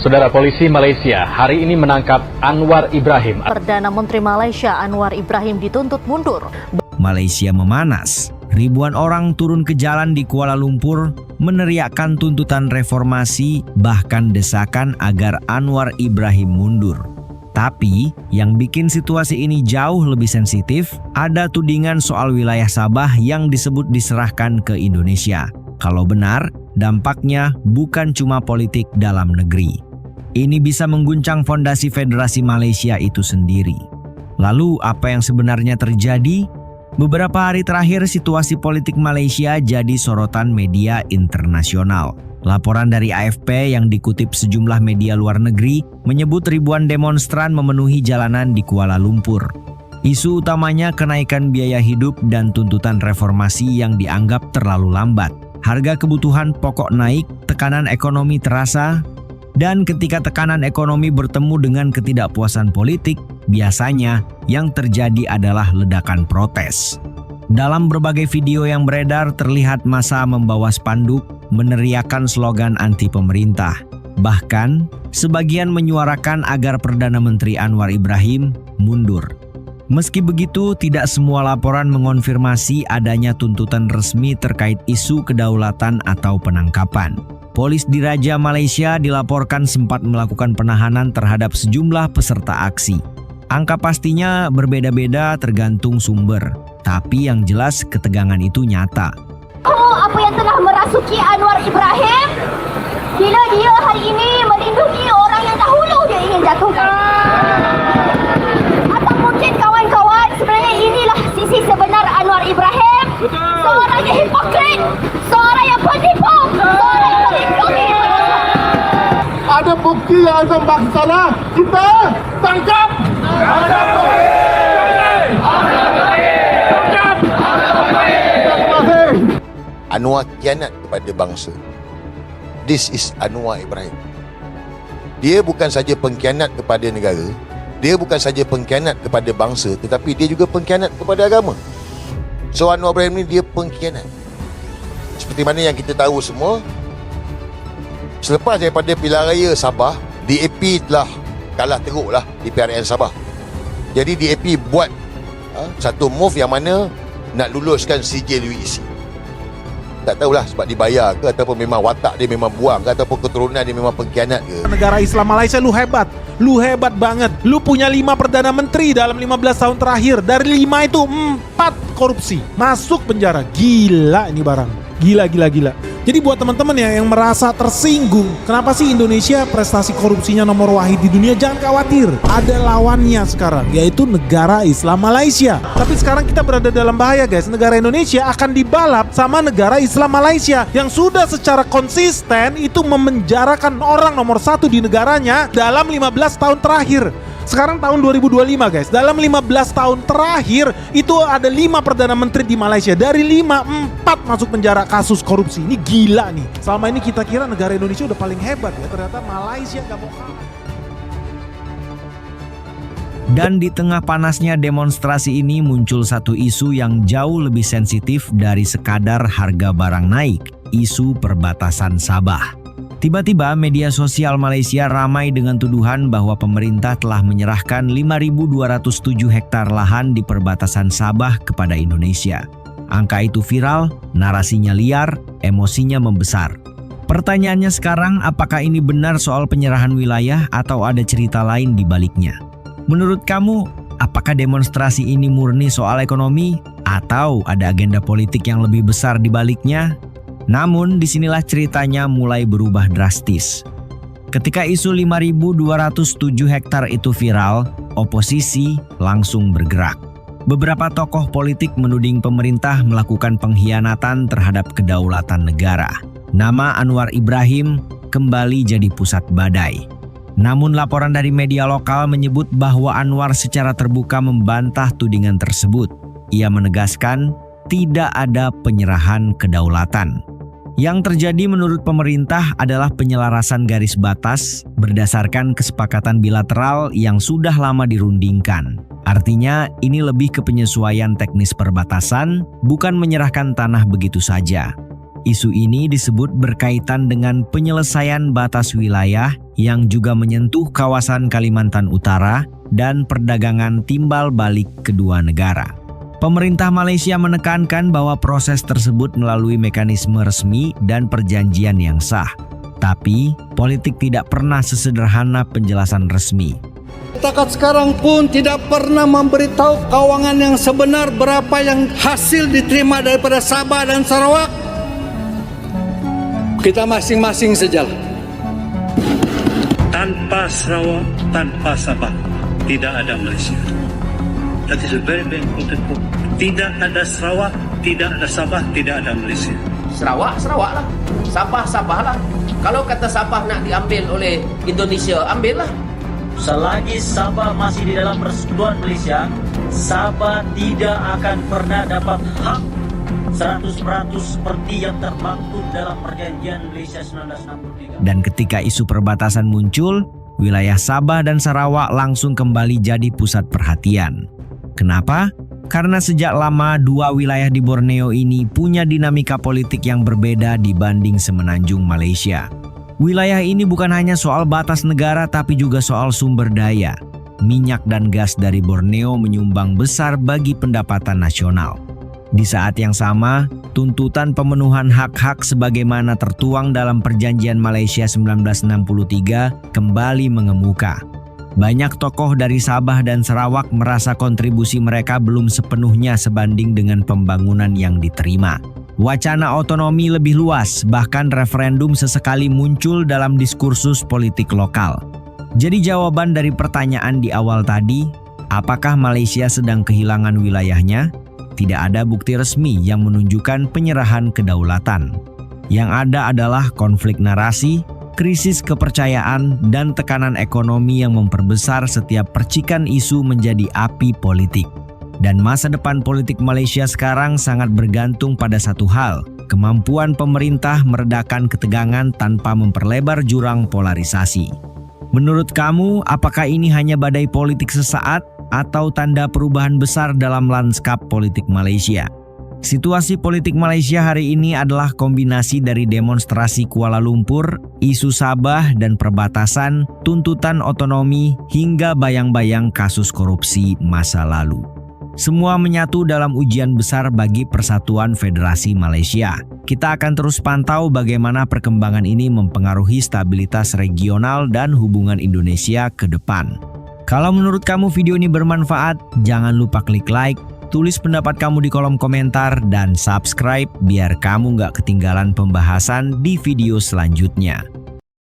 Saudara, polisi Malaysia hari ini menangkap Anwar Ibrahim. Perdana Menteri Malaysia Anwar Ibrahim dituntut mundur. Malaysia memanas. Ribuan orang turun ke jalan di Kuala Lumpur meneriakkan tuntutan reformasi, bahkan desakan agar Anwar Ibrahim mundur. Tapi, yang bikin situasi ini jauh lebih sensitif, ada tudingan soal wilayah Sabah yang disebut diserahkan ke Indonesia. Kalau benar, dampaknya bukan cuma politik dalam negeri. Ini bisa mengguncang fondasi Federasi Malaysia itu sendiri. Lalu, apa yang sebenarnya terjadi? Beberapa hari terakhir, situasi politik Malaysia jadi sorotan media internasional. Laporan dari AFP yang dikutip sejumlah media luar negeri menyebut ribuan demonstran memenuhi jalanan di Kuala Lumpur. Isu utamanya kenaikan biaya hidup dan tuntutan reformasi yang dianggap terlalu lambat. Harga kebutuhan pokok naik, tekanan ekonomi terasa, dan ketika tekanan ekonomi bertemu dengan ketidakpuasan politik, biasanya yang terjadi adalah ledakan protes. Dalam berbagai video yang beredar terlihat massa membawa spanduk meneriakkan slogan anti pemerintah. Bahkan, sebagian menyuarakan agar Perdana Menteri Anwar Ibrahim mundur. Meski begitu, tidak semua laporan mengonfirmasi adanya tuntutan resmi terkait isu kedaulatan atau penangkapan. Polis Diraja Malaysia dilaporkan sempat melakukan penahanan terhadap sejumlah peserta aksi. Angka pastinya berbeda-beda tergantung sumber, tapi yang jelas ketegangan itu nyata. Apa yang telah merasuki Anwar Ibrahim? Bila dia hari ini melindungi orang yang dahulu dia ingin jatuhkan. Atau mungkin kawan-kawan, sebenarnya inilah sisi sebenar Anwar Ibrahim. Seorang yang hipokrit, seorang yang penipu, seorang yang melindungi. Ada bukti yang akan baksana, kita tangkap. Anwar khianat kepada bangsa. This is Anwar Ibrahim. Dia bukan saja pengkhianat kepada negara, dia bukan saja pengkhianat kepada bangsa, tetapi dia juga pengkhianat kepada agama. So Anwar Ibrahim ni dia pengkhianat. Seperti mana yang kita tahu semua, selepas daripada pilihan raya Sabah, DAP telah kalah teruklah di PRN Sabah. Jadi DAP buat satu move yang mana nak luluskan sijil UEC. Tak tahulah sebab dibayar ke ataupun memang watak dia memang buang ke ataupun keturunan dia memang pengkhianat ke. Negara Islam Malaysia lu hebat banget. Lu punya 5 Perdana Menteri dalam 15 tahun terakhir. Dari 5 itu 4 korupsi, masuk penjara. Gila ini barang, gila. Jadi buat teman-teman ya yang merasa tersinggung, kenapa sih Indonesia prestasi korupsinya nomor wahid di dunia? Jangan khawatir, ada lawannya sekarang, yaitu negara Islam Malaysia. Tapi sekarang kita berada dalam bahaya guys. Negara Indonesia akan dibalap sama negara Islam Malaysia yang sudah secara konsisten itu memenjarakan orang nomor 1 di negaranya dalam 15 tahun terakhir. Sekarang tahun 2025 guys, dalam 15 tahun terakhir itu ada 5 Perdana Menteri di Malaysia. Dari 5, 4 masuk penjara kasus korupsi. Ini gila nih. Selama ini kita kira negara Indonesia udah paling hebat ya, ternyata Malaysia gak mau kalah. Dan di tengah panasnya demonstrasi ini muncul satu isu yang jauh lebih sensitif dari sekadar harga barang naik, isu perbatasan Sabah. Tiba-tiba media sosial Malaysia ramai dengan tuduhan bahwa pemerintah telah menyerahkan 5.207 hektar lahan di perbatasan Sabah kepada Indonesia. Angka itu viral, narasinya liar, emosinya membesar. Pertanyaannya sekarang, apakah ini benar soal penyerahan wilayah atau ada cerita lain di baliknya? Menurut kamu, apakah demonstrasi ini murni soal ekonomi atau ada agenda politik yang lebih besar di baliknya? Namun disinilah ceritanya mulai berubah drastis. Ketika isu 5.207 hektar itu viral, oposisi langsung bergerak. Beberapa tokoh politik menuding pemerintah melakukan pengkhianatan terhadap kedaulatan negara. Nama Anwar Ibrahim kembali jadi pusat badai. Namun laporan dari media lokal menyebut bahwa Anwar secara terbuka membantah tudingan tersebut. Ia menegaskan tidak ada penyerahan kedaulatan. Yang terjadi menurut pemerintah adalah penyelarasan garis batas berdasarkan kesepakatan bilateral yang sudah lama dirundingkan. Artinya ini lebih ke penyesuaian teknis perbatasan, bukan menyerahkan tanah begitu saja. Isu ini disebut berkaitan dengan penyelesaian batas wilayah yang juga menyentuh kawasan Kalimantan Utara dan perdagangan timbal balik kedua negara. Pemerintah Malaysia menekankan bahwa proses tersebut melalui mekanisme resmi dan perjanjian yang sah. Tapi, politik tidak pernah sesederhana penjelasan resmi. Setakat sekarang pun tidak pernah memberitahu keuangan yang sebenar berapa yang hasil diterima daripada Sabah dan Sarawak. Kita masing-masing sajalah. Tanpa Sarawak, tanpa Sabah, tidak ada Malaysia. That is a very, very important point. Tidak ada Sarawak, tidak ada Sabah, tidak ada Malaysia. Sarawak lah. Sabah lah. Kalau kata Sabah nak diambil oleh Indonesia, ambillah. Selagi Sabah masih di dalam persekutuan Malaysia, Sabah tidak akan pernah dapat hak 100% seperti yang termaktub dalam perjanjian Malaysia 1963. Dan ketika isu perbatasan muncul, wilayah Sabah dan Sarawak langsung kembali jadi pusat perhatian. Kenapa? Karena sejak lama dua wilayah di Borneo ini punya dinamika politik yang berbeda dibanding semenanjung Malaysia. Wilayah ini bukan hanya soal batas negara tapi juga soal sumber daya. Minyak dan gas dari Borneo menyumbang besar bagi pendapatan nasional. Di saat yang sama, tuntutan pemenuhan hak-hak sebagaimana tertuang dalam Perjanjian Malaysia 1963 kembali mengemuka. Banyak tokoh dari Sabah dan Sarawak merasa kontribusi mereka belum sepenuhnya sebanding dengan pembangunan yang diterima. Wacana otonomi lebih luas, bahkan referendum sesekali muncul dalam diskursus politik lokal. Jadi jawaban dari pertanyaan di awal tadi, apakah Malaysia sedang kehilangan wilayahnya? Tidak ada bukti resmi yang menunjukkan penyerahan kedaulatan. Yang ada adalah konflik narasi, krisis kepercayaan, dan tekanan ekonomi yang memperbesar setiap percikan isu menjadi api politik. Dan masa depan politik Malaysia sekarang sangat bergantung pada satu hal, kemampuan pemerintah meredakan ketegangan tanpa memperlebar jurang polarisasi. Menurut kamu, apakah ini hanya badai politik sesaat atau tanda perubahan besar dalam lanskap politik Malaysia? Situasi politik Malaysia hari ini adalah kombinasi dari demonstrasi Kuala Lumpur, isu Sabah dan perbatasan, tuntutan otonomi, hingga bayang-bayang kasus korupsi masa lalu. Semua menyatu dalam ujian besar bagi Persatuan Federasi Malaysia. Kita akan terus pantau bagaimana perkembangan ini mempengaruhi stabilitas regional dan hubungan Indonesia ke depan. Kalau menurut kamu video ini bermanfaat, jangan lupa klik like, tulis pendapat kamu di kolom komentar, dan subscribe biar kamu nggak ketinggalan pembahasan di video selanjutnya.